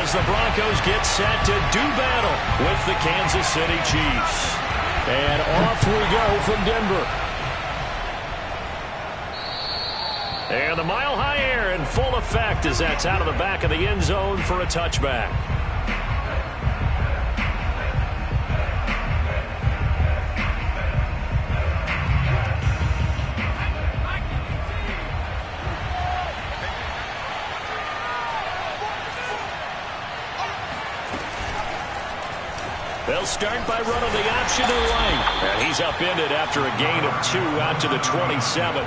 as the Broncos get set to do battle with the Kansas City Chiefs. And off we go from Denver. And the mile-high air in full effect as that's out of the back of the end zone for a touchback. They'll start by running the option to the right. And he's upended after a gain of 2 out to the 27.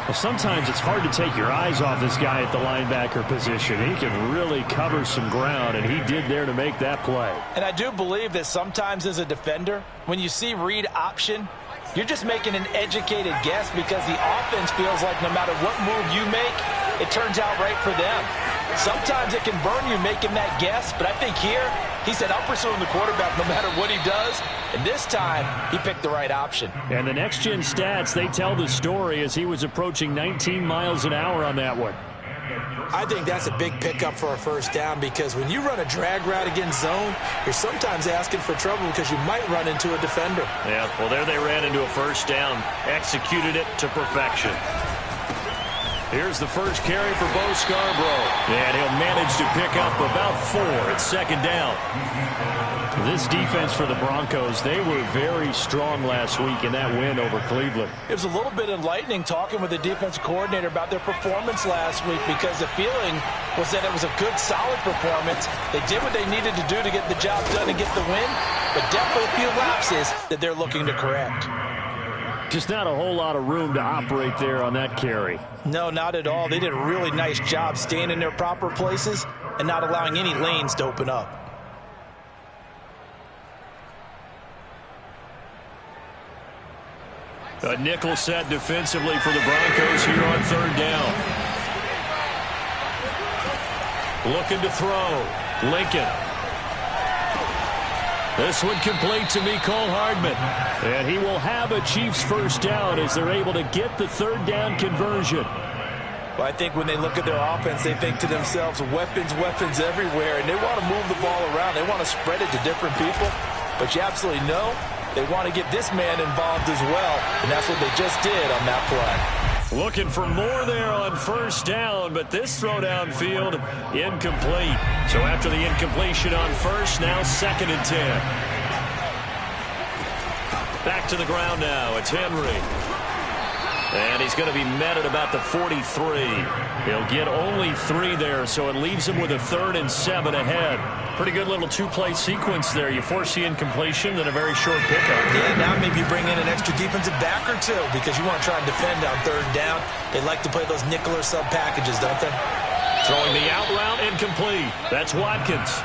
Well, sometimes it's hard to take your eyes off this guy at the linebacker position. He can really cover some ground, and he did there to make that play. And I do believe that sometimes as a defender, when you see read option, you're just making an educated guess because the offense feels like no matter what move you make, it turns out right for them. Sometimes it can burn you making that guess, but I think here he said, I'm pursuing the quarterback no matter what he does. And this time, he picked the right option. And the next-gen stats, they tell the story as he was approaching 19 miles an hour on that one. I think that's a big pickup for a first down because when you run a drag route against zone, you're sometimes asking for trouble because you might run into a defender. Yeah, well, there they ran into a first down, executed it to perfection. Here's the first carry for Bo Scarborough. And he'll manage to pick up about 4 at second down. This defense for the Broncos, they were very strong last week in that win over Cleveland. It was a little bit enlightening talking with the defensive coordinator about their performance last week because the feeling was that it was a good, solid performance. They did what they needed to do to get the job done and get the win, but definitely a few lapses that they're looking to correct. Just not a whole lot of room to operate there on that carry. No, not at all. They did a really nice job staying in their proper places and not allowing any lanes to open up. A nickel set defensively for the Broncos here on third down. Looking to throw. Lincoln. This one complete to Mecole Hardman. And he will have a Chiefs first down as they're able to get the third down conversion. Well, I think when they look at their offense, they think to themselves, weapons, weapons everywhere. And they want to move the ball around. They want to spread it to different people. But you absolutely know they want to get this man involved as well. And that's what they just did on that play. Looking for more there on first down, but this throw downfield incomplete. So after the incompletion on first, now 2nd and 10. Back to the ground now. It's Henry. And he's going to be met at about the 43. He'll get only 3 there, so it leaves him with a 3rd and 7 ahead. Pretty good little 2-play sequence there. You force the incompletion, then a very short pickup. Yeah, now maybe bring in an extra defensive back or 2 because you want to try and defend on 3rd down. They like to play those nickel or sub packages, don't they? Throwing the out route incomplete. That's Watkins.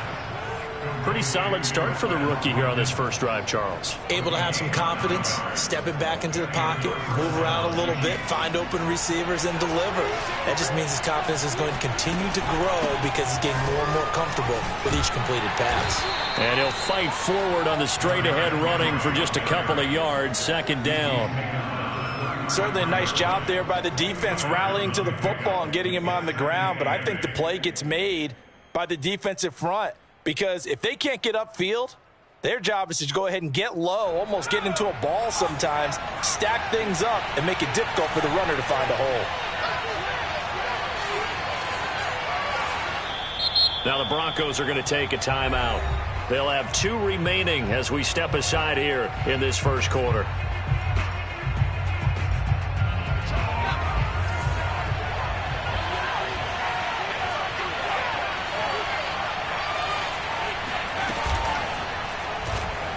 Pretty solid start for the rookie here on this first drive, Charles. Able to have some confidence, stepping back into the pocket, move around a little bit, find open receivers, and deliver. That just means his confidence is going to continue to grow because he's getting more and more comfortable with each completed pass. And he'll fight forward on the straight-ahead running for just a couple of yards, 2nd down. Certainly a nice job there by the defense rallying to the football and getting him on the ground, but I think the play gets made by the defensive front. Because if they can't get upfield, their job is to go ahead and get low, almost get into a ball sometimes, stack things up, and make it difficult for the runner to find a hole. Now the Broncos are going to take a timeout. They'll have 2 remaining as we step aside here in this first quarter.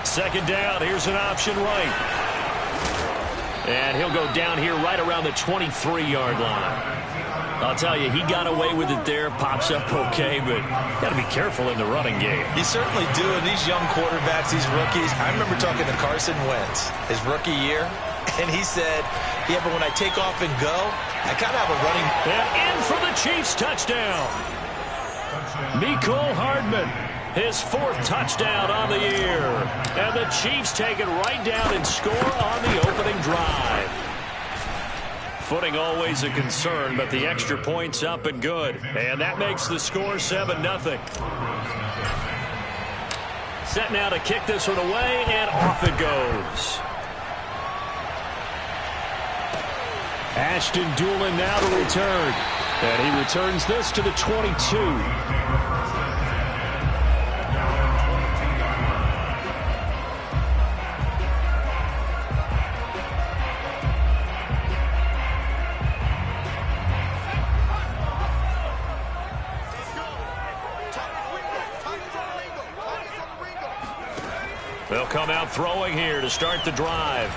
Second down, here's an option right. And he'll go down here right around the 23-yard line. I'll tell you, he got away with it there, pops up okay, but got to be careful in the running game. You certainly do, and these young quarterbacks, these rookies, I remember talking to Carson Wentz his rookie year, and he said, yeah, but when I take off and go, I kind of have a running. And in for the Chiefs touchdown. Mecole Hardman. His 4th touchdown on the year. And the Chiefs take it right down and score on the opening drive. Footing always a concern, but the extra point's up and good. And that makes the score 7-0. Set now to kick this one away, and off it goes. Ashton Doolin now to return. And he returns this to the 22. They'll come out throwing here to start the drive.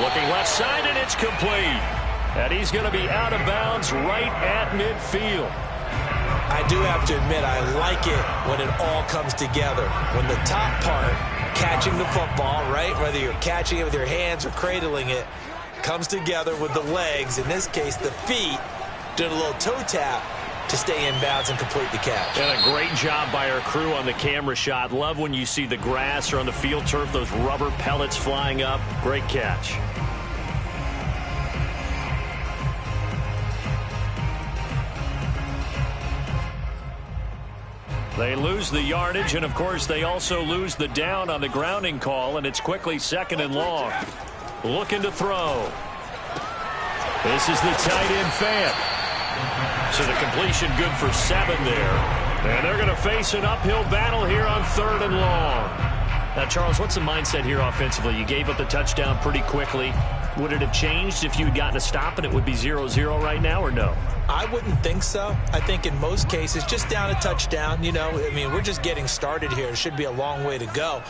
Looking left side, and it's complete. And he's going to be out of bounds right at midfield. I do have to admit, I like it when it all comes together. When the top part, catching the football, right, whether you're catching it with your hands or cradling it, comes together with the legs, in this case the feet, doing a little toe tap to stay in bounds and complete the catch. And a great job by our crew on the camera shot. Love when you see the grass or on the field turf, those rubber pellets flying up. Great catch. They lose the yardage, and of course they also lose the down on the grounding call, and it's quickly 2nd and long. Looking to throw. This is the tight end Fant. So the completion good for 7 there. And they're going to face an uphill battle here on 3rd and long. Now, Charles, what's the mindset here offensively? You gave up the touchdown pretty quickly. Would it have changed if you had gotten a stop and it would be 0-0 right now, or no? I wouldn't think so. I think in most cases, just down a touchdown, you know, I mean, we're just getting started here. It should be a long way to go.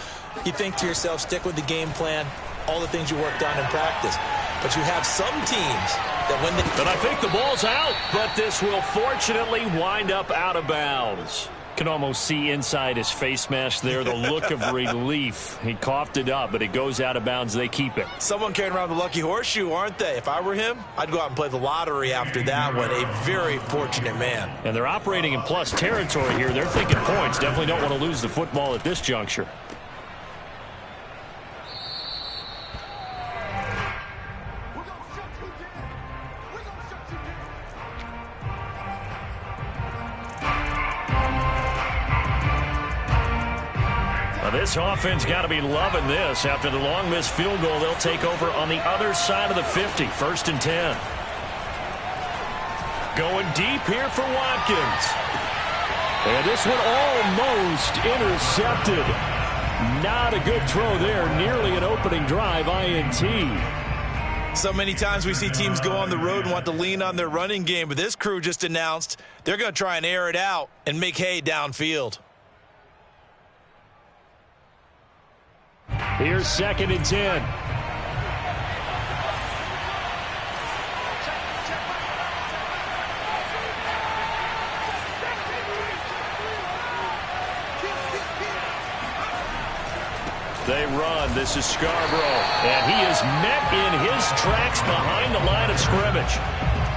You think to yourself, stick with the game plan, all the things you worked on in practice. But you have some teams that when they... And I think the ball's out, but this will fortunately wind up out of bounds. Can almost see inside his face mask there, the look of relief. He coughed it up, but it goes out of bounds. They keep it. Someone carrying around the lucky horseshoe, aren't they? If I were him, I'd go out and play the lottery after that one. A very fortunate man. And they're operating in plus territory here. They're thinking points. Definitely don't want to lose the football at this juncture. This offense got to be loving this. After the long missed field goal, they'll take over on the other side of the 50. 1st and 10. Going deep here for Watkins. And this one almost intercepted. Not a good throw there. Nearly an opening drive INT. So many times we see teams go on the road and want to lean on their running game, but this crew just announced they're going to try and air it out and make hay downfield. Here's 2nd and 10. They run. This is Scarborough. And he is met in his tracks behind the line of scrimmage.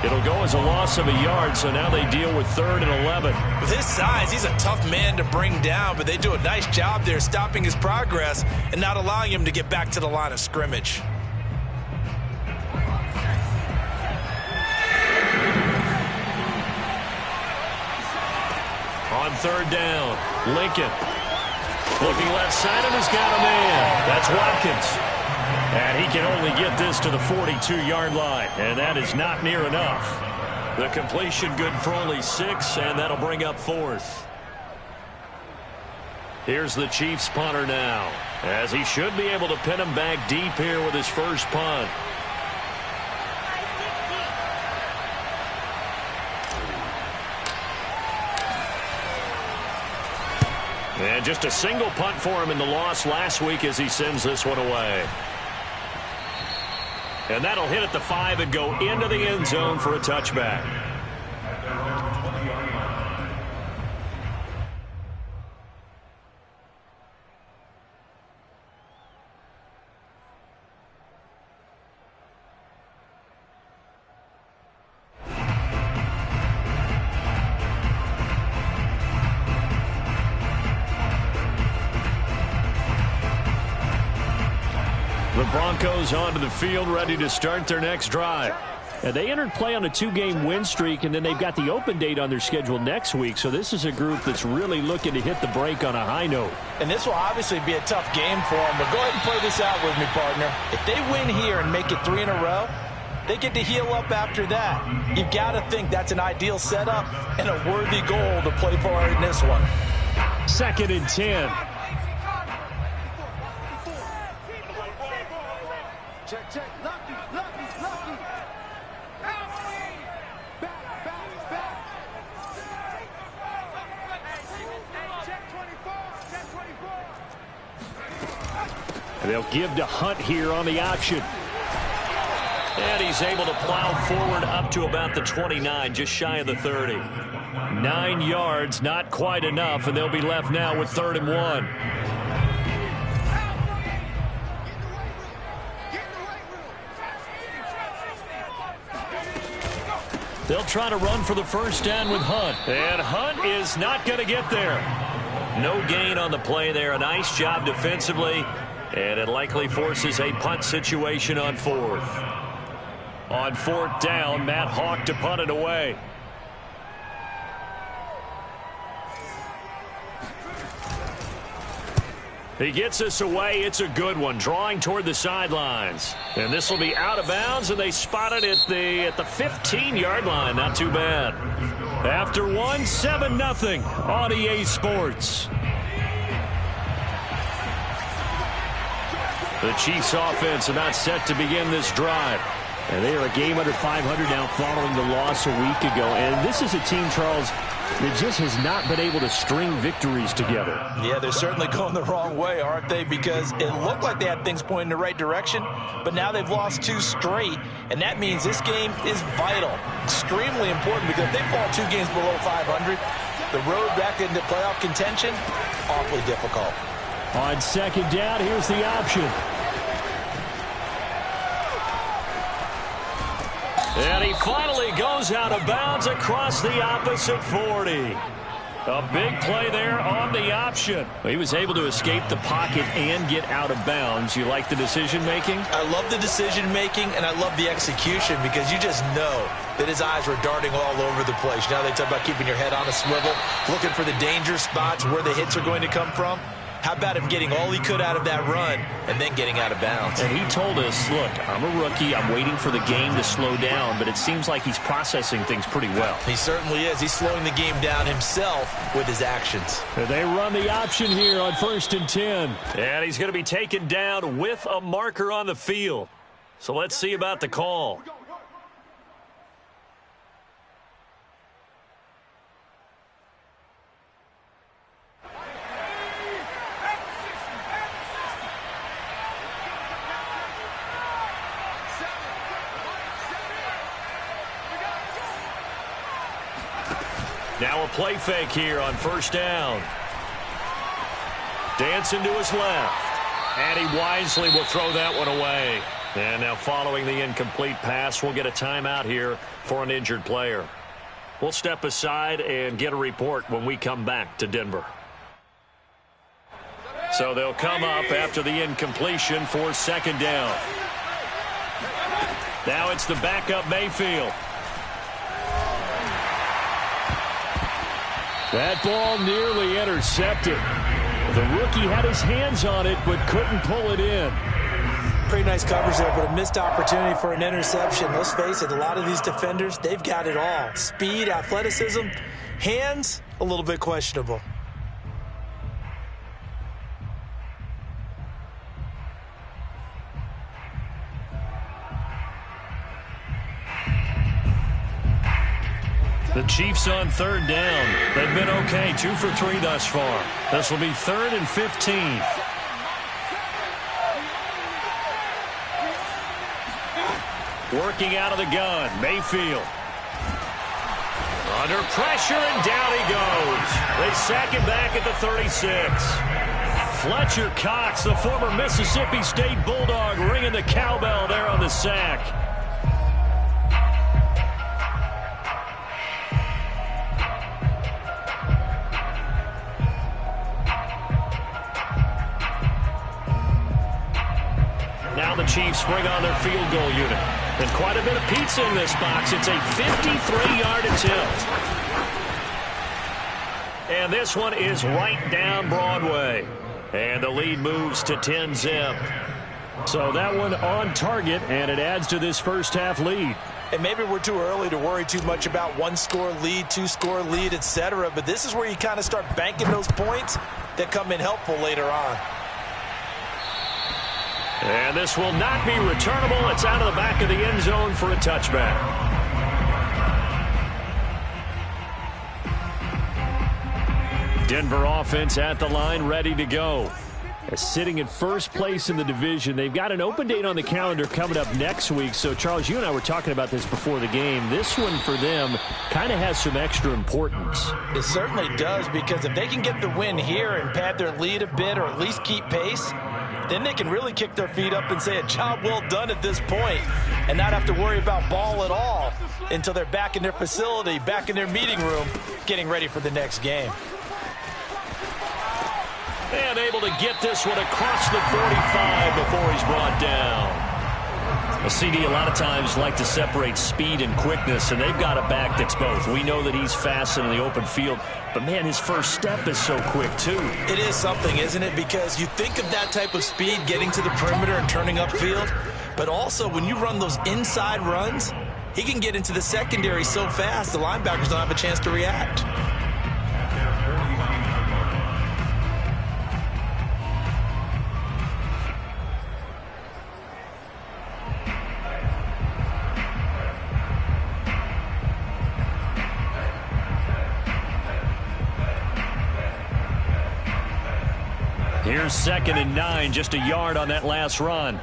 It'll go as a loss of a yard, so now they deal with 3rd and 11. With his size, he's a tough man to bring down, but they do a nice job there stopping his progress and not allowing him to get back to the line of scrimmage. On 3rd down, Lincoln. Looking left side and has got a man. That's Watkins. And he can only get this to the 42-yard line, and that is not near enough. The completion good for only 6, and that'll bring up 4th. Here's the Chiefs punter now, as he should be able to pin him back deep here with his first punt. And just a single punt for him in the loss last week as he sends this one away. And that'll hit at the 5 and go into the end zone for a touchback. The Broncos onto the field, ready to start their next drive. And they entered play on a 2-game win streak, and then they've got the open date on their schedule next week. So this is a group that's really looking to hit the break on a high note. And this will obviously be a tough game for them, but go ahead and play this out with me, partner. If they win here and make it 3 in a row, they get to heal up after that. You've got to think that's an ideal setup and a worthy goal to play for in this one. 2nd and 10. Check. Lucky. Back. Check 24. They'll give to Hunt here on the option. And he's able to plow forward up to about the 29, just shy of the 30. 9 yards, not quite enough, and they'll be left now with 3rd and 1. They'll try to run for the first down with Hunt. And Hunt is not going to get there. No gain on the play there. A nice job defensively. And it likely forces a punt situation on 4th. On 4th down, Matt Hawk to punt it away. He gets us away. It's a good one. Drawing toward the sidelines. And this will be out of bounds, and they spot it at the 15-yard line. Not too bad. After 1, 7-0 on EA Sports. The Chiefs offense about set to begin this drive. And they are a game under 500 now following the loss a week ago. And this is a team, Charles, that just has not been able to string victories together. Yeah, they're certainly going the wrong way, aren't they? Because it looked like they had things pointing in the right direction, but now they've lost 2 straight, and that means this game is vital, extremely important, because if they fall 2 games below 500, the road back into playoff contention, awfully difficult. On 2nd down, here's the option. And he finally goes out of bounds across the opposite 40. A big play there on the option. He was able to escape the pocket and get out of bounds. You like the decision-making? I love the decision-making, and I love the execution, because you just know that his eyes were darting all over the place. Now they talk about keeping your head on a swivel, looking for the danger spots where the hits are going to come from. How about him getting all he could out of that run and then getting out of bounds? And he told us, look, I'm a rookie. I'm waiting for the game to slow down, but it seems like he's processing things pretty well. He certainly is. He's slowing the game down himself with his actions. And they run the option here on 1st and 10. And he's going to be taken down with a marker on the field. So let's see about the call. Now a play fake here on 1st down. Dancing to his left. And he wisely will throw that one away. And now following the incomplete pass, we'll get a timeout here for an injured player. We'll step aside and get a report when we come back to Denver. So they'll come up after the incompletion for 2nd down. Now it's the backup Mayfield. That ball nearly intercepted. The rookie had his hands on it but couldn't pull it in. Pretty nice coverage there, but a missed opportunity for an interception. Let's face it, a lot of these defenders, they've got it all. Speed, athleticism, hands, a little bit questionable. The Chiefs on 3rd down. They've been okay, 2 for 3 thus far. This will be 3rd and 15. Working out of the gun, Mayfield. Under pressure, and down he goes. They sack him back at the 36. Fletcher Cox, the former Mississippi State Bulldog, ringing the cowbell there on the sack. Now Chiefs bring on their field goal unit. And quite a bit of pizza in this box. It's a 53-yard attempt. And this one is right down Broadway. And the lead moves to 10-zip. So that one on target, and it adds to this first-half lead. And maybe we're too early to worry too much about one-score lead, two-score lead, etc. But this is where you kind of start banking those points that come in helpful later on. And this will not be returnable. It's out of the back of the end zone for a touchback. Denver offense at the line, ready to go. Sitting in first place in the division. They've got an open date on the calendar coming up next week. So, Charles, you and I were talking about this before the game. This one for them kind of has some extra importance. It certainly does, because if they can get the win here and pad their lead a bit or at least keep pace, then they can really kick their feet up and say a job well done at this point and not have to worry about ball at all until they're back in their facility, back in their meeting room, getting ready for the next game. And able to get this one across the 45 before he's brought down. A CD a lot of times like to separate speed and quickness, and they've got a back that's both. We know that he's fast in the open field, but, man, his first step is so quick, too. It is something, isn't it? Because you think of that type of speed getting to the perimeter and turning upfield, but also when you run those inside runs, he can get into the secondary so fast the linebackers don't have a chance to react. Here's 2nd and 9, just a yard on that last run.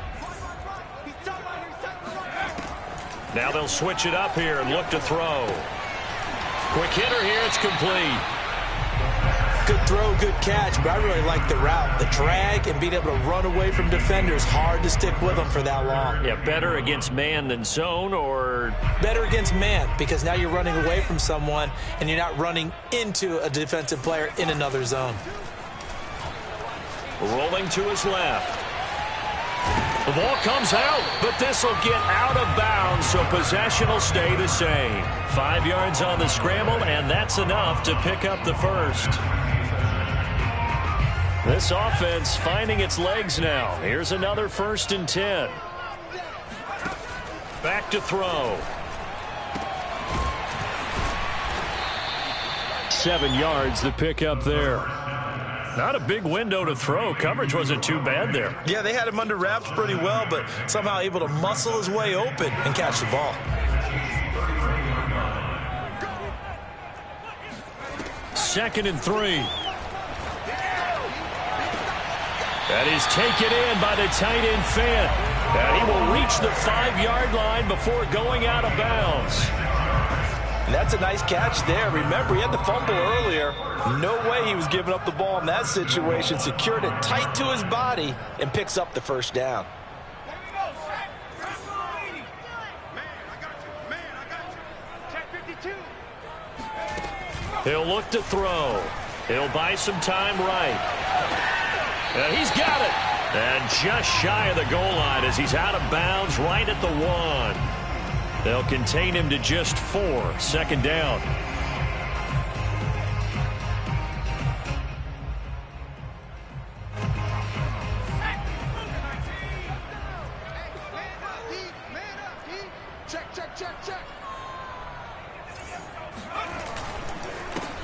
Now they'll switch it up here and look to throw. Quick hitter here, it's complete. Good throw, good catch, but I really like the route. The drag and being able to run away from defenders, hard to stick with them for that long. Yeah, better against man than zone, or? Better against man, because now you're running away from someone and you're not running into a defensive player in another zone. Rolling to his left. The ball comes out, but this will get out of bounds, so possession will stay the same. 5 yards on the scramble, and that's enough to pick up the first. This offense finding its legs now. Here's another 1st and 10. Back to throw. 7 yards to pick up there. Not a big window to throw. Coverage wasn't too bad there. Yeah, they had him under wraps pretty well, but somehow able to muscle his way open and catch the ball. Second and 3. That is taken in by the tight end Fant. And he will reach the 5-yard line before going out of bounds. And that's a nice catch there. Remember, he had the fumble earlier. No way he was giving up the ball in that situation. Secured it tight to his body and picks up the first down. He'll look to throw. He'll buy some time right. And he's got it. And just shy of the goal line as he's out of bounds right at the 1. They'll contain him to just 4. 2nd down.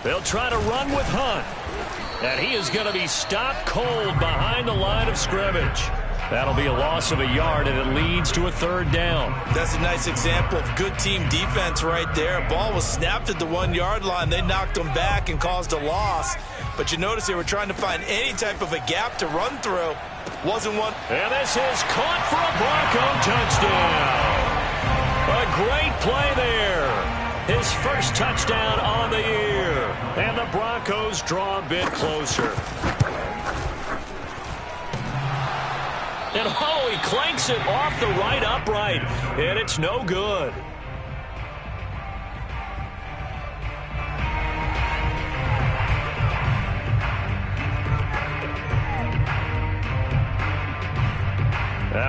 They'll try to run with Hunt. And he is going to be stopped cold behind the line of scrimmage. That'll be a loss of a yard, and it leads to a 3rd down. That's a nice example of good team defense right there. Ball was snapped at the 1-yard line. They knocked him back and caused a loss. But you notice they were trying to find any type of a gap to run through. Wasn't one. And this is caught for a Bronco touchdown. A great play there. His first touchdown on the year. And the Broncos draw a bit closer. And oh, he clanks it off the right upright. And it's no good.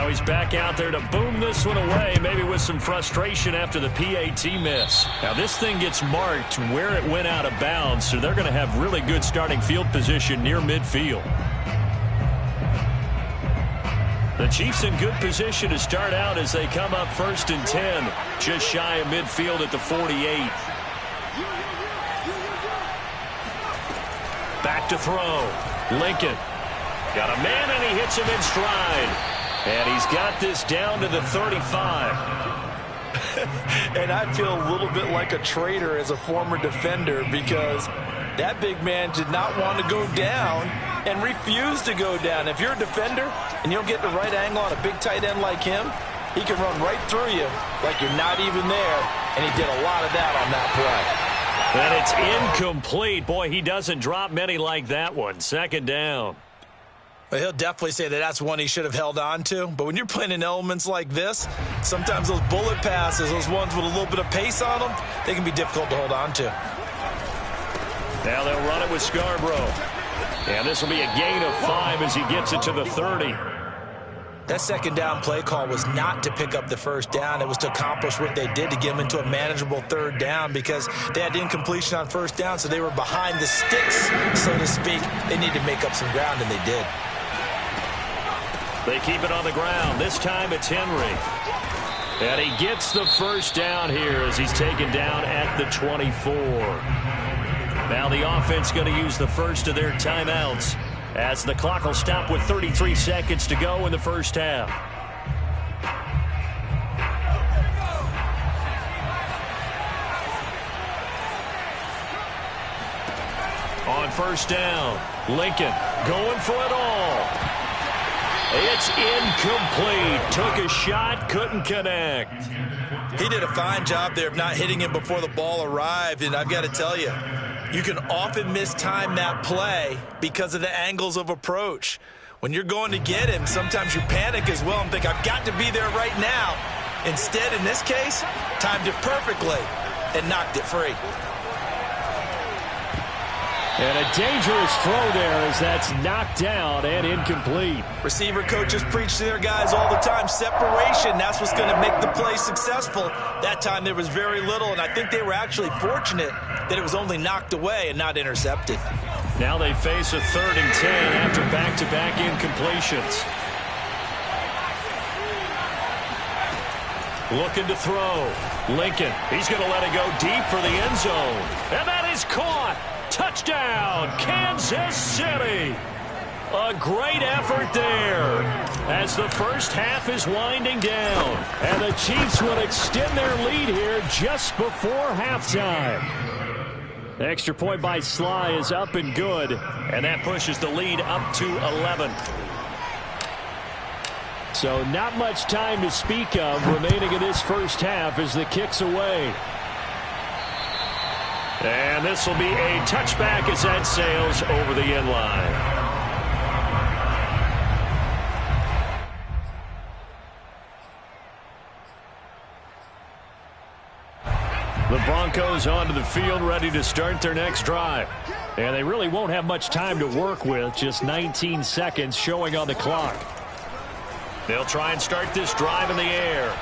Now he's back out there to boom this one away, maybe with some frustration after the PAT miss. Now this thing gets marked where it went out of bounds, so they're going to have really good starting field position near midfield. The Chiefs in good position to start out as they come up 1st and 10, just shy of midfield at the 48. Back to throw. Lincoln. Got a man, and he hits him in stride. And he's got this down to the 35. And I feel a little bit like a traitor as a former defender because that big man did not want to go down and refused to go down. If you're a defender and you don't get the right angle on a big tight end like him, he can run right through you like you're not even there, and he did a lot of that on that play. And it's incomplete. Boy, he doesn't drop many like that one. 2nd down. Well, he'll definitely say that that's one he should have held on to. But when you're playing in elements like this, sometimes those bullet passes, those ones with a little bit of pace on them, they can be difficult to hold on to. Now they'll run it with Scarborough. And this will be a gain of 5 as he gets it to the 30. That 2nd down play call was not to pick up the 1st down. It was to accomplish what they did to get them into a manageable 3rd down because they had incompletion on 1st down, so they were behind the sticks, so to speak. They needed to make up some ground, and they did. They keep it on the ground. This time it's Henry. And he gets the 1st down here as he's taken down at the 24. Now the offense going to use the first of their timeouts as the clock will stop with 33 seconds to go in the 1st half. On 1st down, Lincoln going for it all. It's incomplete. Took a shot, couldn't connect. He did a fine job there of not hitting him before the ball arrived, and I've got to tell you, you can often mistime that play because of the angles of approach. When you're going to get him, sometimes you panic as well and think, I've got to be there right now. Instead, in this case, timed it perfectly and knocked it free. And a dangerous throw there as that's knocked down and incomplete. Receiver coaches preach to their guys all the time, separation. That's what's going to make the play successful. That time there was very little, and I think they were actually fortunate that it was only knocked away and not intercepted. Now they face a 3rd and 10 after back-to-back incompletions. Looking to throw. Lincoln, he's going to let it go deep for the end zone. And that is caught. Touchdown, Kansas City. A great effort there as the 1st half is winding down. And the Chiefs will extend their lead here just before halftime. The extra point by Sly is up and good. And that pushes the lead up to 11. So not much time to speak of remaining in this 1st half as the kick's away. And this will be a touchback as that sails over the end line. The Broncos onto the field ready to start their next drive. And they really won't have much time to work with, just 19 seconds showing on the clock. They'll try and start this drive in the air.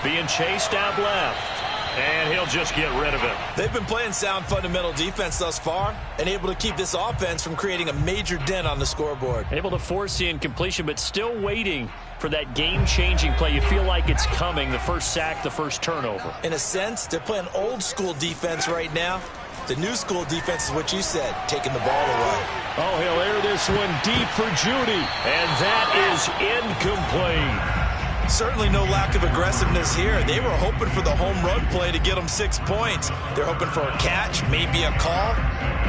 Being chased out left. And he'll just get rid of it. They've been playing sound fundamental defense thus far and able to keep this offense from creating a major dent on the scoreboard. Able to force the incompletion, but still waiting for that game-changing play. You feel like it's coming, the first sack, the first turnover. In a sense, they're playing old-school defense right now. The new school defense is what you said, taking the ball away. Oh, he'll air this one deep for Judy. And that is incomplete. Certainly no lack of aggressiveness here. They were hoping for the home run play to get them 6 points. They're hoping for a catch, maybe a call,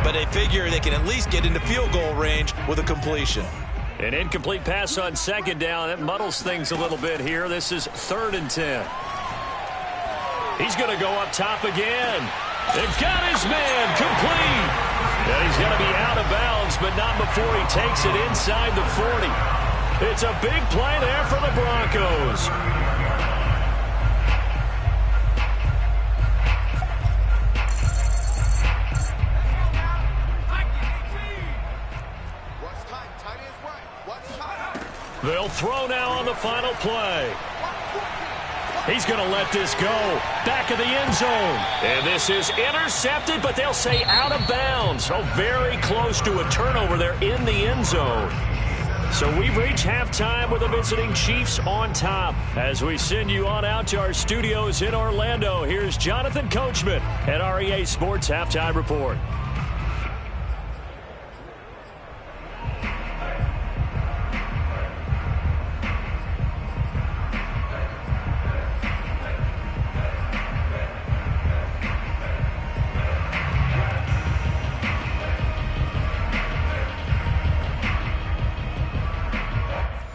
but they figure they can at least get into field goal range with a completion. An incomplete pass on 2nd down. That muddles things a little bit here. This is 3rd and 10. He's going to go up top again. They've got his man complete. And he's going to be out of bounds, but not before he takes it inside the 40. It's a big play there for the Broncos. They'll throw now on the final play. He's going to let this go. Back of the end zone. And this is intercepted, but they'll say out of bounds. So very close to a turnover there in the end zone. So we've reached halftime with the visiting Chiefs on top. As we send you on out to our studios in Orlando, here's Jonathan Coachman at REA Sports Halftime Report.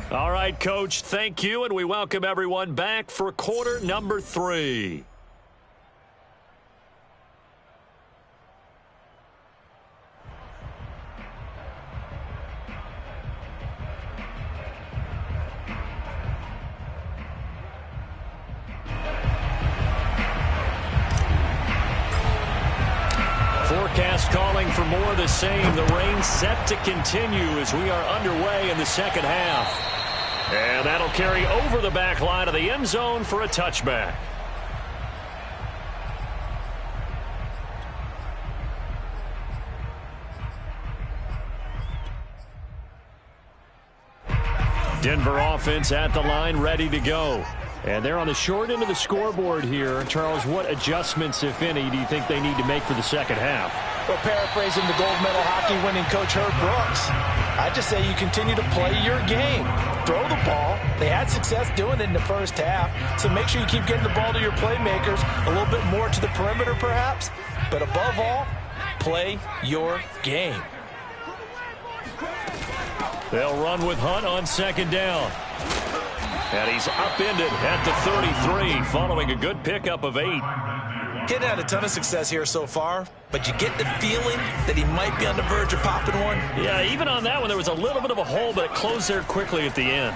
All right, Coach, thank you, and we welcome everyone back for quarter number 3. Forecast calling for more of the same. The rain set to continue as we are underway in the second half. And that'll carry over the back line of the end zone for a touchback. Denver offense at the line, ready to go. And they're on the short end of the scoreboard here. Charles, what adjustments, if any, do you think they need to make for the second half? Well, paraphrasing the gold medal hockey winning coach Herb Brooks, I just say you continue to play your game. Throw the ball. They had success doing it in the first half, so make sure you keep getting the ball to your playmakers, a little bit more to the perimeter perhaps, but above all, play your game. They'll run with Hunt on second down. And he's upended at the 33 following a good pickup of 8. Kid had a ton of success here so far, but you get the feeling that he might be on the verge of popping one. Yeah, even on that one, there was a little bit of a hole, but it closed there quickly at the end.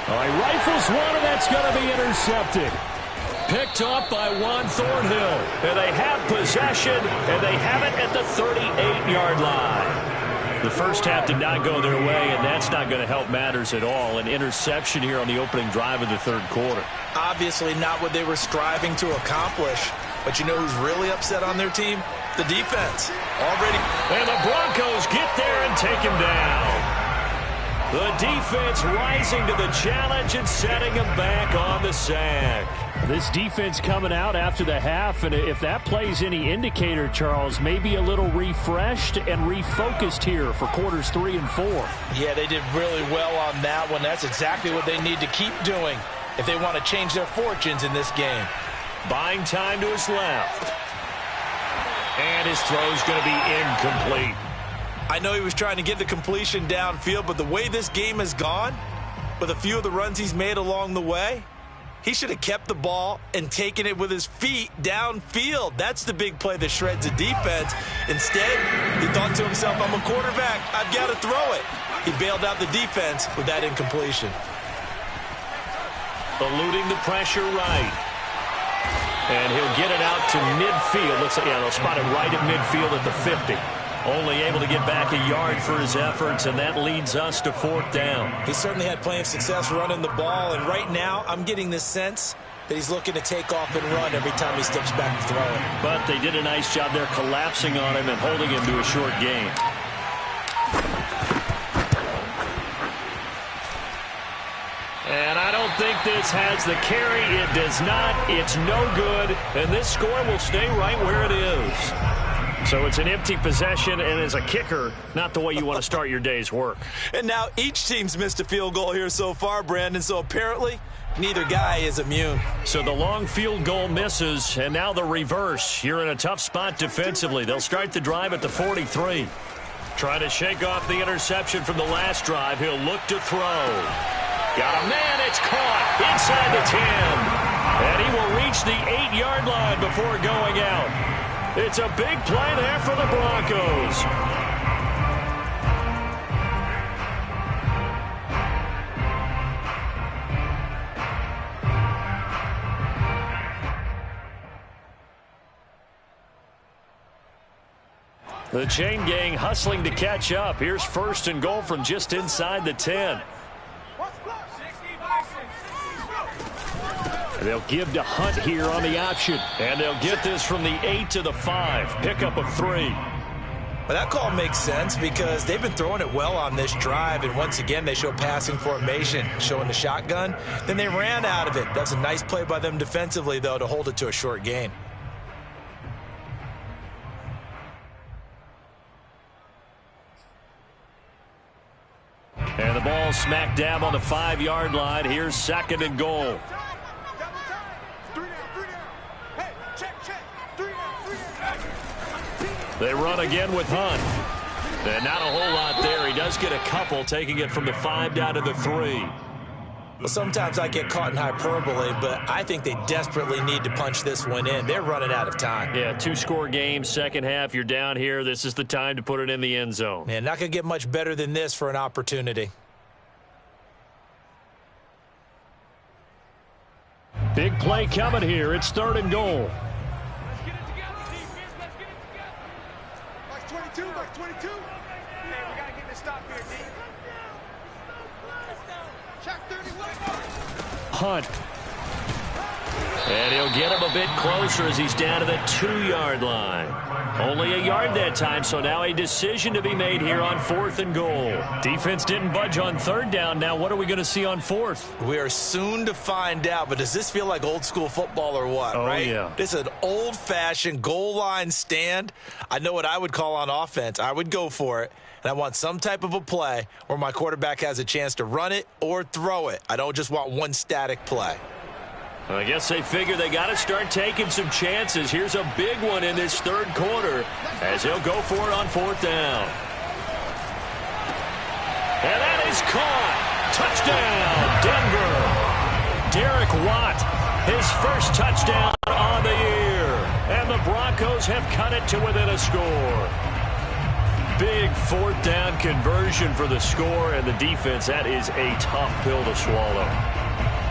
All right, rifles one, and that's going to be intercepted. Picked off by Juan Thornhill. And they have possession, and they have it at the 38-yard line. The first half did not go their way, and that's not going to help matters at all. An interception here on the opening drive of the third quarter. Obviously not what they were striving to accomplish. But you know who's really upset on their team? The defense. Already. And the Broncos get there and take him down. The defense rising to the challenge and setting him back on the sack. This defense coming out after the half, and if that plays any indicator, Charles, maybe a little refreshed and refocused here for quarters 3 and 4. Yeah, they did really well on that one. That's exactly what they need to keep doing if they want to change their fortunes in this game. Buying time to his left. And his throw's going to be incomplete. I know he was trying to get the completion downfield, but the way this game has gone, with a few of the runs he's made along the way, he should have kept the ball and taken it with his feet downfield. That's the big play that shreds the defense. Instead, he thought to himself, I'm a quarterback. I've got to throw it. He bailed out the defense with that incompletion. Eluding the pressure right. And he'll get it out to midfield. Looks like, yeah, they'll spot it right at midfield at the 50. Only able to get back a yard for his efforts, and that leads us to fourth down. He certainly had plenty of success running the ball, and right now I'm getting the sense that he's looking to take off and run every time he steps back to throw it. But they did a nice job there collapsing on him and holding him to a short gain. And I don't think this has the carry. It does not. It's no good. And this score will stay right where it is. So it's an empty possession, and as a kicker, not the way you want to start your day's work. And now each team's missed a field goal here so far, Brandon, so apparently neither guy is immune. So the long field goal misses, and now the reverse. You're in a tough spot defensively. They'll start the drive at the 43. Try to shake off the interception from the last drive. He'll look to throw. Got a man. It's caught inside the 10. And he will reach the 8-yard line before going out. It's a big play there for the Broncos. The chain gang hustling to catch up. Here's 1st and goal from just inside the 10. They'll give to Hunt here on the option. And they'll get this from the 8 to the 5. Pickup of 3. Well, that call makes sense because they've been throwing it well on this drive, and once again they show passing formation, showing the shotgun. Then they ran out of it. That's a nice play by them defensively, though, to hold it to a short gain. And the ball smack dab on the 5-yard line. Here's 2nd and goal. They run again with Hunt. And not a whole lot there. He does get a couple, taking it from the 5 down to the 3. Well, sometimes I get caught in hyperbole, but I think they desperately need to punch this one in. They're running out of time. Yeah, 2-score game, second half. You're down here. This is the time to put it in the end zone. Man, not going to get much better than this for an opportunity. Big play coming here. It's 3rd and goal. Hunt. And he'll get him a bit closer as he's down to the 2-yard line. Only a yard that time, so now a decision to be made here on 4th and goal. Defense didn't budge on 3rd down. Now what are we going to see on 4th? We are soon to find out, but does this feel like old school football or what, right? Yeah. This is an old-fashioned goal line stand. I know what I would call on offense. I would go for it. And I want some type of a play where my quarterback has a chance to run it or throw it. I don't just want one static play. I guess they figure they got to start taking some chances. Here's a big one in this 3rd quarter as he'll go for it on 4th down. And that is caught. Touchdown, Denver. Derek Watt, his first touchdown on the year. And the Broncos have cut it to within a score. Big 4th down conversion for the score, and the defense, that is a tough pill to swallow.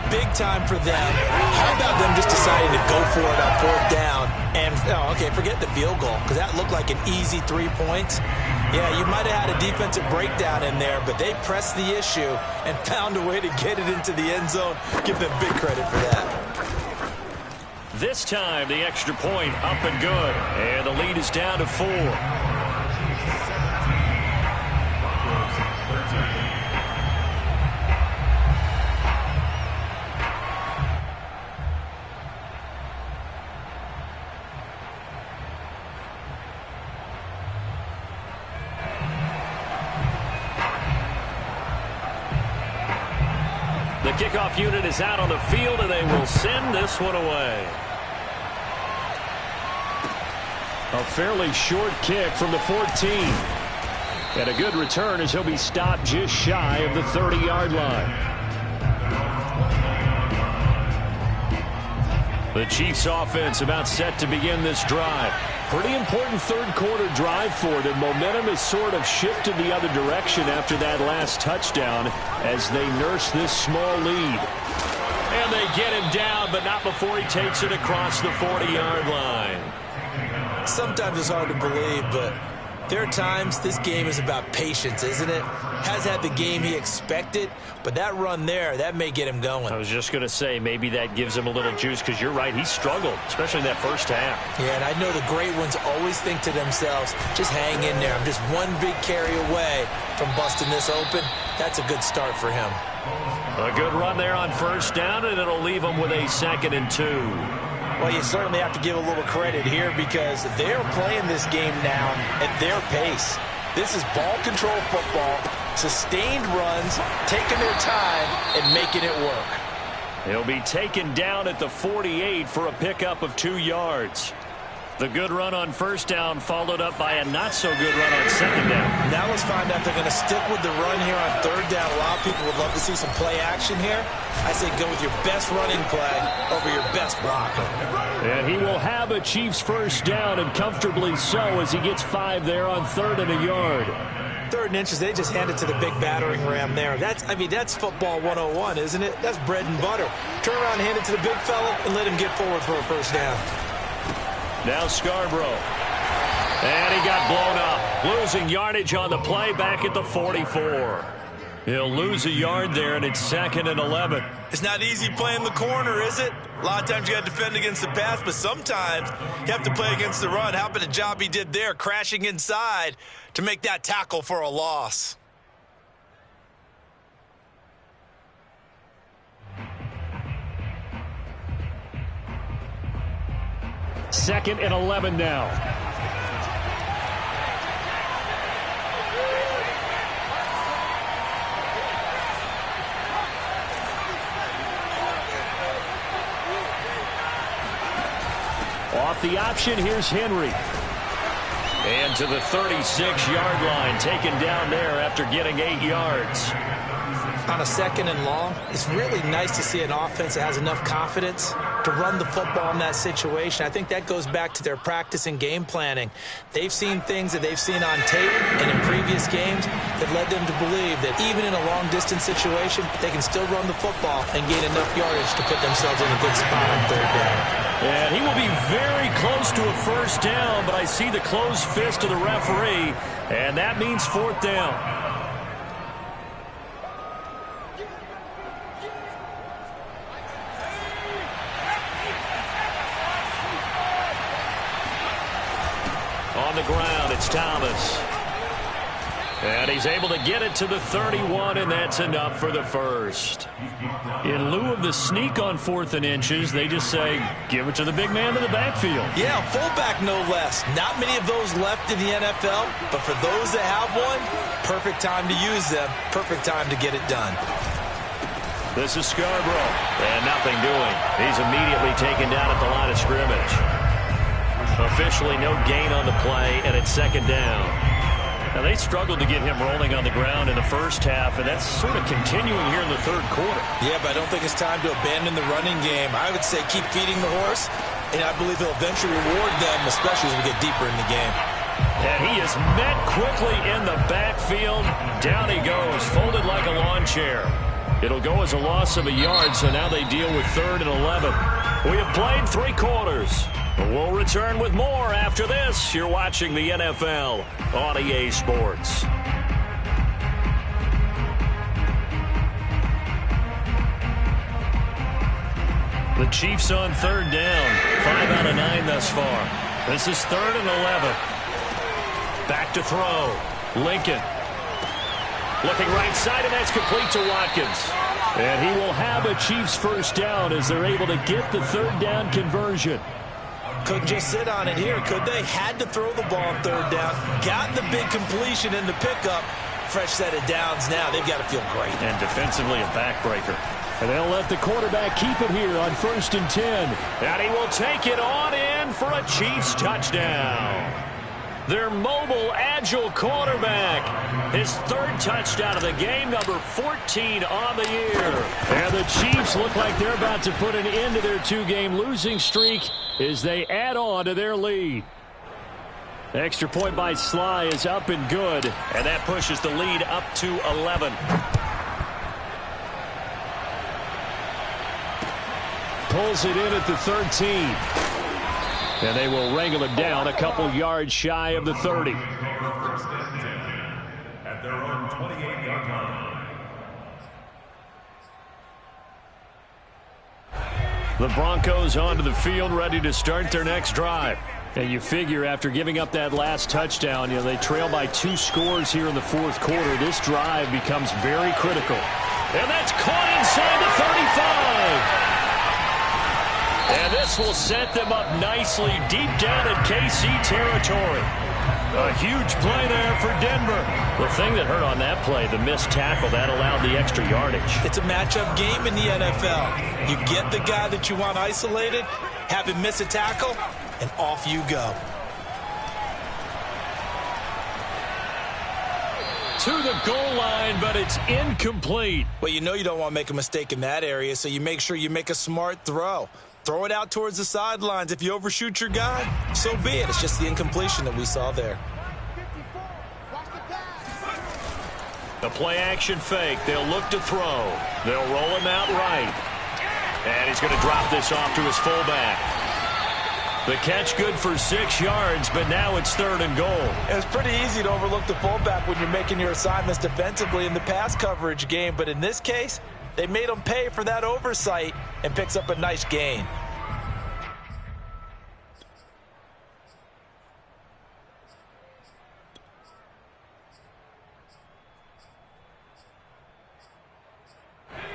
Big time for them. How about them just deciding to go for it on 4th down? And, okay, forget the field goal, because that looked like an easy 3 points. Yeah, you might have had a defensive breakdown in there, but they pressed the issue and found a way to get it into the end zone. Give them big credit for that. This time, the extra point up and good, and the lead is down to 4. The kickoff unit is out on the field, and they will send this one away. A fairly short kick from the 14. And a good return as he'll be stopped just shy of the 30-yard line. The Chiefs offense about set to begin this drive. Pretty important 3rd quarter drive for them. Momentum has sort of shifted the other direction after that last touchdown as they nurse this small lead. And they get him down, but not before he takes it across the 40-yard line. Sometimes it's hard to believe, but there are times this game is about patience, isn't it? Has had the game he expected, but that run there, that may get him going. I was just going to say, maybe that gives him a little juice, because you're right, he struggled, especially in that first half. Yeah, and I know the great ones always think to themselves, just hang in there. I'm just one big carry away from busting this open. That's a good start for him. A good run there on 1st down, and it'll leave him with a 2nd and 2. Well, you certainly have to give a little credit here because they're playing this game now at their pace. This is ball control football, sustained runs, taking their time, and making it work. He'll be taken down at the 48 for a pickup of 2 yards. The good run on 1st down followed up by a not-so-good run on 2nd down. Now let's find out if they're going to stick with the run here on 3rd down. A lot of people would love to see some play action here. I say go with your best running play over your best blocker. And he will have a Chiefs 1st down, and comfortably so, as he gets 5 there on 3rd and a yard. 3rd and inches, they just hand it to the big battering ram there. That's football 101, isn't it? That's bread and butter. Turn around, hand it to the big fella, and let him get forward for a 1st down. Now Scarborough. And he got blown up. Losing yardage on the play back at the 44. He'll lose a yard there, and it's 2nd and 11. It's not easy playing the corner, is it? A lot of times you got to defend against the pass, but sometimes you have to play against the run. How about the job he did there, crashing inside to make that tackle for a loss? Second and 11 now. Off the option, here's Henry. And to the 36-yard line, taken down there after getting 8 yards. On a 2nd and long, it's really nice to see an offense that has enough confidence to run the football in that situation. I think that goes back to their practice and game planning. They've seen things that they've seen on tape and in previous games that led them to believe that even in a long-distance situation, they can still run the football and gain enough yardage to put themselves in a good spot on 3rd down. And he will be very close to a 1st down, but I see the closed fist of the referee, and that means 4th down. On the ground, it's Thomas. And he's able to get it to the 31, and that's enough for the 1st. In lieu of the sneak on 4th and inches, they just say, give it to the big man in the backfield. Yeah, fullback no less. Not many of those left in the NFL, but for those that have one, perfect time to use them, perfect time to get it done. This is Scarborough, and nothing doing. He's immediately taken down at the line of scrimmage. Officially no gain on the play, and it's 2nd down. Now, they struggled to get him rolling on the ground in the 1st half, and that's sort of continuing here in the 3rd quarter. Yeah, but I don't think it's time to abandon the running game. I would say keep feeding the horse, and I believe he'll eventually reward them, especially as we get deeper in the game. And he is met quickly in the backfield. Down he goes, folded like a lawn chair. It'll go as a loss of a yard, so now they deal with 3rd and 11. We have played 3 quarters. We'll return with more after this. You're watching the NFL on EA Sports. The Chiefs on 3rd down. 5 out of 9 thus far. This is 3rd and 11. Back to throw. Lincoln. Looking right side, and that's complete to Watkins. And he will have a Chiefs 1st down as they're able to get the 3rd down conversion. Couldn't just sit on it here, could they? Had to throw the ball on 3rd down. Got the big completion in the pickup. Fresh set of downs now. They've got to feel great. And defensively a backbreaker. And they'll let the quarterback keep it here on 1st and 10. And he will take it on in for a Chiefs touchdown. Their mobile, agile quarterback. His 3rd touchdown of the game, number 14 on the year. And the Chiefs look like they're about to put an end to their 2-game losing streak as they add on to their lead. Extra point by Sly is up and good, and that pushes the lead up to 11. Pulls it in at the 13. And they will wrangle him down a couple yards shy of the 30. At their own 28-yard line. The Broncos onto the field, ready to start their next drive. And you figure after giving up that last touchdown, they trail by 2 scores here in the 4th quarter. This drive becomes very critical. And that's caught inside the 35. And this will set them up nicely deep down in KC territory. A huge play there for Denver. The thing that hurt on that play, the missed tackle, that allowed the extra yardage. It's a matchup game in the NFL. You get the guy that you want isolated, have him miss a tackle, and off you go. To the goal line, but it's incomplete. Well, you know you don't want to make a mistake in that area, so you make sure you make a smart throw. Throw it out towards the sidelines. If you overshoot your guy, so be it. It's just the incompletion that we saw there. The play action fake. They'll look to throw. They'll roll him out right. And he's going to drop this off to his fullback. The catch good for 6 yards, but now it's 3rd and goal. It's pretty easy to overlook the fullback when you're making your assignments defensively in the pass coverage game, but in this case, they made him pay for that oversight and picks up a nice gain.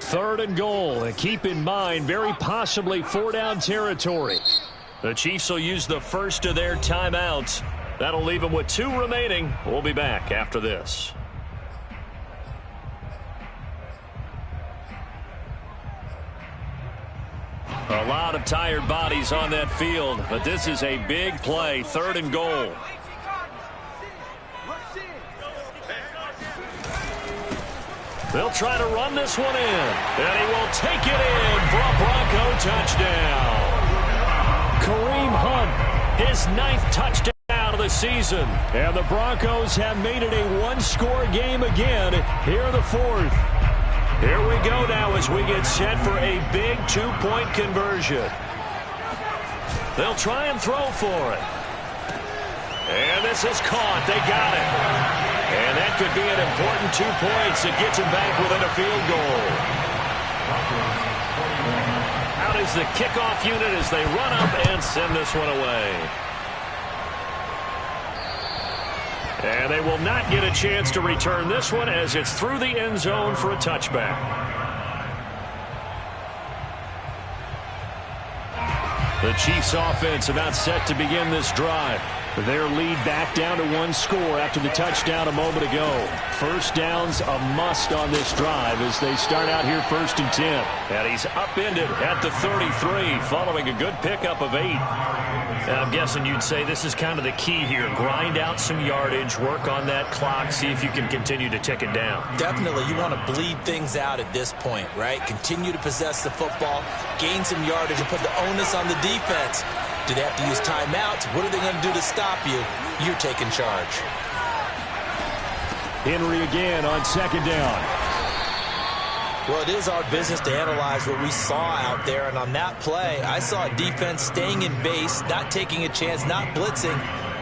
Third and goal, and keep in mind, very possibly 4-down territory. The Chiefs will use the first of their timeouts. That'll leave them with 2 remaining. We'll be back after this. A lot of tired bodies on that field, but this is a big play, 3rd and goal. They'll try to run this one in, and he will take it in for a Bronco touchdown. Kareem Hunt, his 9th touchdown of the season. And the Broncos have made it a 1-score game again here in the 4th. Here we go now as we get set for a big 2-point conversion. They'll try and throw for it. And this is caught. They got it. And that could be an important 2 points that gets him back within a field goal. Out is the kickoff unit as they run up and send this one away. And they will not get a chance to return this one as it's through the end zone for a touchback. The Chiefs offense about set to begin this drive. Their lead back down to 1 score after the touchdown a moment ago. First down's a must on this drive as they start out here 1st and 10. And he's upended at the 33 following a good pickup of 8. And I'm guessing you'd say this is kind of the key here. Grind out some yardage, work on that clock, see if you can continue to tick it down. Definitely, you want to bleed things out at this point, right? Continue to possess the football, gain some yardage, and put the onus on the defense. Do they have to use timeouts? What are they going to do to stop you? You're taking charge. Henry again on 2nd down. Well, it is our business to analyze what we saw out there, and on that play, I saw a defense staying in base, not taking a chance, not blitzing,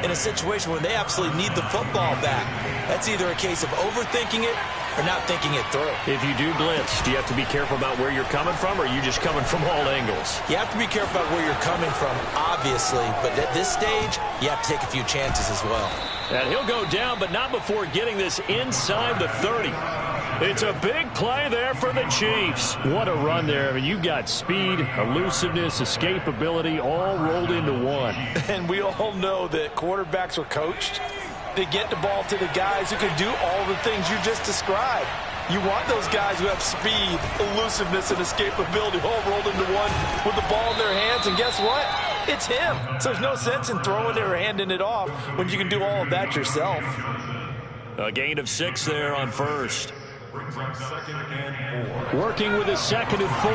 in a situation where they absolutely need the football back. That's either a case of overthinking it or not thinking it through. If you do blitz, do you have to be careful about where you're coming from, or are you just coming from all angles? You have to be careful about where you're coming from, obviously, but at this stage, you have to take a few chances as well. And he'll go down, but not before getting this inside the 30. It's a big play there for the Chiefs. What a run there. I mean, you've got speed, elusiveness, escapability, all rolled into one. And we all know that quarterbacks are coached to get the ball to the guys who can do all the things you just described. You want those guys who have speed, elusiveness, and escapability all rolled into one with the ball in their hands, and guess what? It's him. So there's no sense in throwing it or handing it off when you can do all of that yourself. A gain of 6 there on 1st. Brings up 2nd and 4. Working with his 2nd and 4.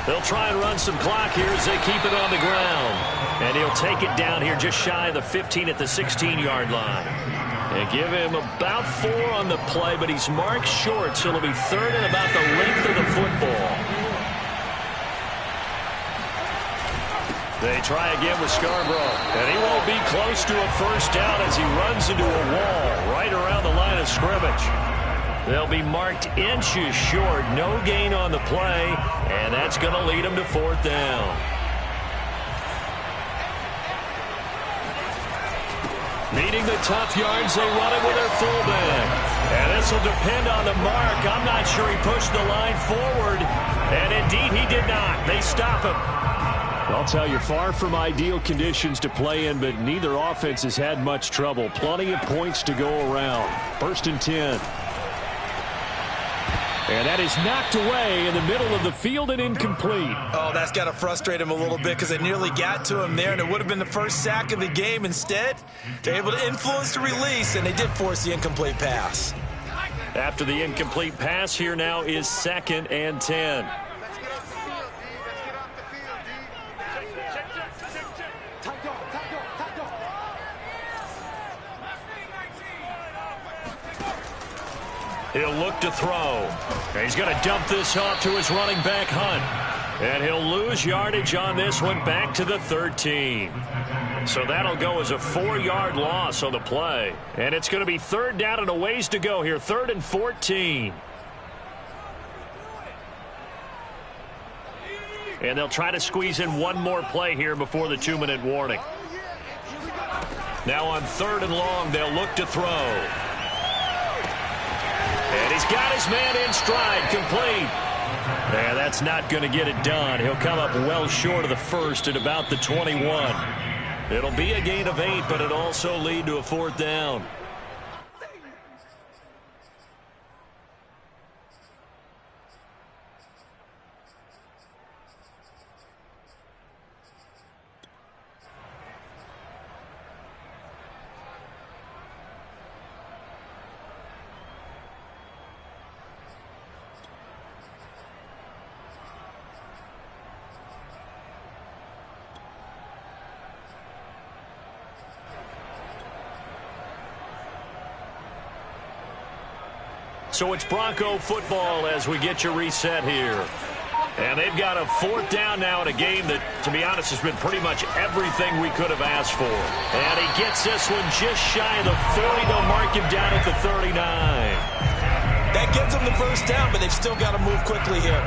They'll try and run some clock here as they keep it on the ground. And he'll take it down here just shy of the 15 at the 16-yard line. And give him about 4 on the play, but he's marked short, so it'll be 3rd and about the length of the football. They try again with Scarborough, and he won't be close to a first down as he runs into a wall right around the line of scrimmage. They'll be marked inches short, no gain on the play, and that's going to lead them to 4th down. Needing the tough yards, they run it with their fullback. And this will depend on the mark. I'm not sure he pushed the line forward, and indeed he did not. They stop him. I'll tell you, far from ideal conditions to play in, but neither offense has had much trouble. Plenty of points to go around. 1st and 10. And that is knocked away in the middle of the field and incomplete. Oh, that's got to frustrate him a little bit because they nearly got to him there, and it would have been the first sack of the game. Instead, they're able to influence the release, and they did force the incomplete pass. After the incomplete pass, here now is 2nd and 10. He'll look to throw. And he's going to dump this off to his running back, Hunt. And he'll lose yardage on this one back to the 13. So that'll go as a 4-yard loss on the play. And it's going to be third down and a ways to go here. 3rd and 14. And they'll try to squeeze in one more play here before the 2-minute warning. Now on 3rd and long, they'll look to throw. And he's got his man in stride, complete. And that's not going to get it done. He'll come up well short of the first at about the 21. It'll be a gain of 8, but it'll also lead to a 4th down. So it's Bronco football as we get you reset here. And they've got a 4th down now in a game that, to be honest, has been pretty much everything we could have asked for. And he gets this one just shy of the 40. They'll mark him down at the 39. That gets them the first down, but they've still got to move quickly here.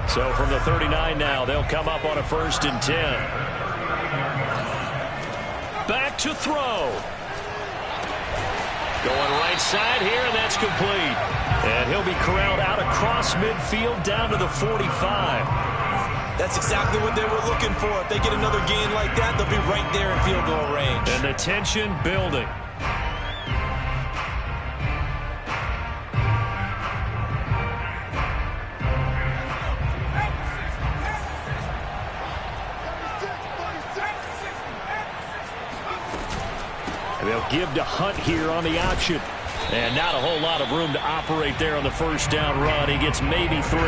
So from the 39 now, they'll come up on a 1st and 10. Back to throw. Going right side here, and that's complete. And he'll be corralled out across midfield down to the 45. That's exactly what they were looking for. If they get another gain like that, they'll be right there in field goal range. And the tension building. They'll give to Hunt here on the option. And not a whole lot of room to operate there on the first down run. He gets maybe 3.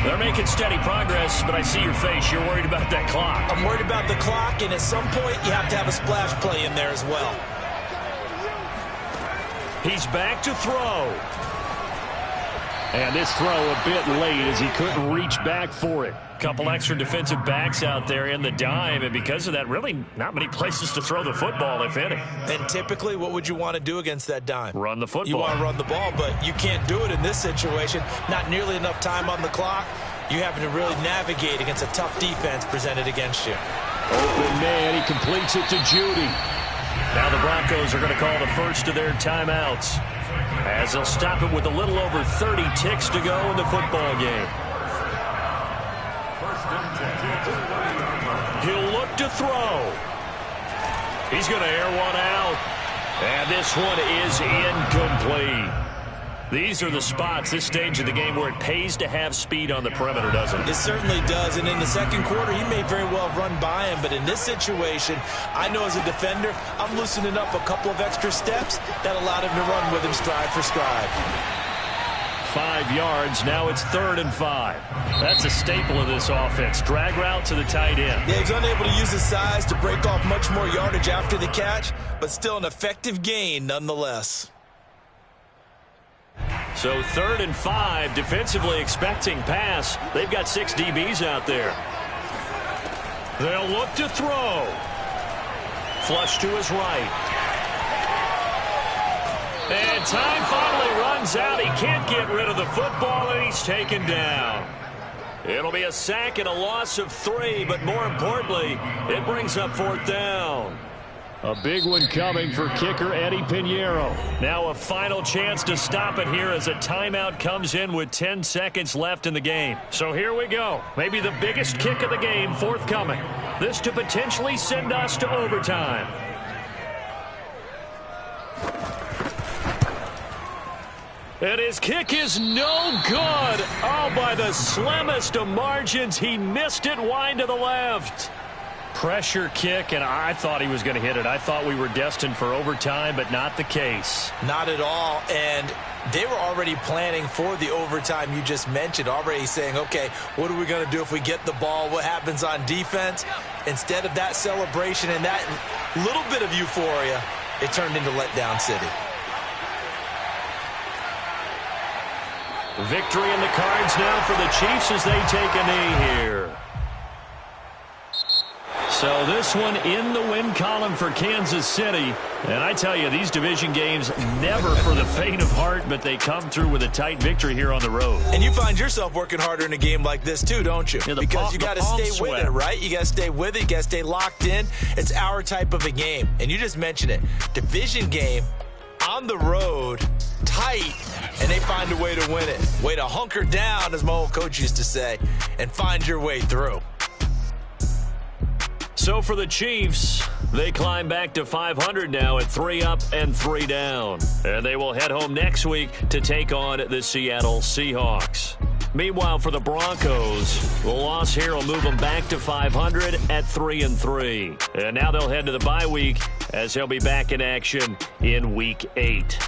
They're making steady progress, but I see your face. You're worried about that clock. I'm worried about the clock, and at some point, you have to have a splash play in there as well. He's back to throw. And this throw a bit late as he couldn't reach back for it. Couple extra defensive backs out there in the dime, and because of that, really not many places to throw the football, if any. And typically, what would you want to do against that dime? Run the football. You want to run the ball, but you can't do it in this situation. Not nearly enough time on the clock. You're having to really navigate against a tough defense presented against you. Open man, he completes it to Judy. Now the Broncos are going to call the first of their timeouts, as they'll stop it with a little over 30 ticks to go in the football game. He'll look to throw. He's going to air one out. And this one is incomplete. These are the spots, this stage of the game, where it pays to have speed on the perimeter, doesn't it? It certainly does. And in the second quarter, he may very well run by him. But in this situation, I know as a defender, I'm loosening up a couple of extra steps that allowed him to run with him stride for stride. 5 yards. Now it's 3rd and 5. That's a staple of this offense. Drag route to the tight end. Yeah, he's unable to use his size to break off much more yardage after the catch, but still an effective gain nonetheless. So 3rd and 5, defensively expecting pass. They've got 6 DBs out there. They'll look to throw. Flush to his right. And time finally runs out. He can't get rid of the football, and he's taken down. It'll be a sack and a loss of 3, but more importantly, it brings up 4th down. A big one coming for kicker Eddie Pinheiro. Now a final chance to stop it here as a timeout comes in with 10 seconds left in the game. So here we go. Maybe the biggest kick of the game forthcoming. This to potentially send us to overtime. And his kick is no good. Oh, by the slimmest of margins, he missed it wide to the left. Pressure kick, and I thought he was going to hit it. I thought we were destined for overtime, but not the case. Not at all, and they were already planning for the overtime you just mentioned, already saying, okay, what are we going to do if we get the ball? What happens on defense? Instead of that celebration and that little bit of euphoria, it turned into letdown city. Victory in the cards now for the Chiefs as they take a knee here. So this one in the win column for Kansas City. And I tell you, these division games never for the faint of heart, but they come through with a tight victory here on the road. And you find yourself working harder in a game like this too, don't you? Yeah, because you got to stay with it, right? You got to stay with it. You got to stay locked in. It's our type of a game. And you just mentioned it. Division game on the road, tight, and they find a way to win it. Way to hunker down, as my old coach used to say, and find your way through. So for the Chiefs, they climb back to 500 now at 3 up and 3 down. And they will head home next week to take on the Seattle Seahawks. Meanwhile, for the Broncos, the loss here will move them back to 500 at 3-3. And now they'll head to the bye week as they'll be back in action in Week 8.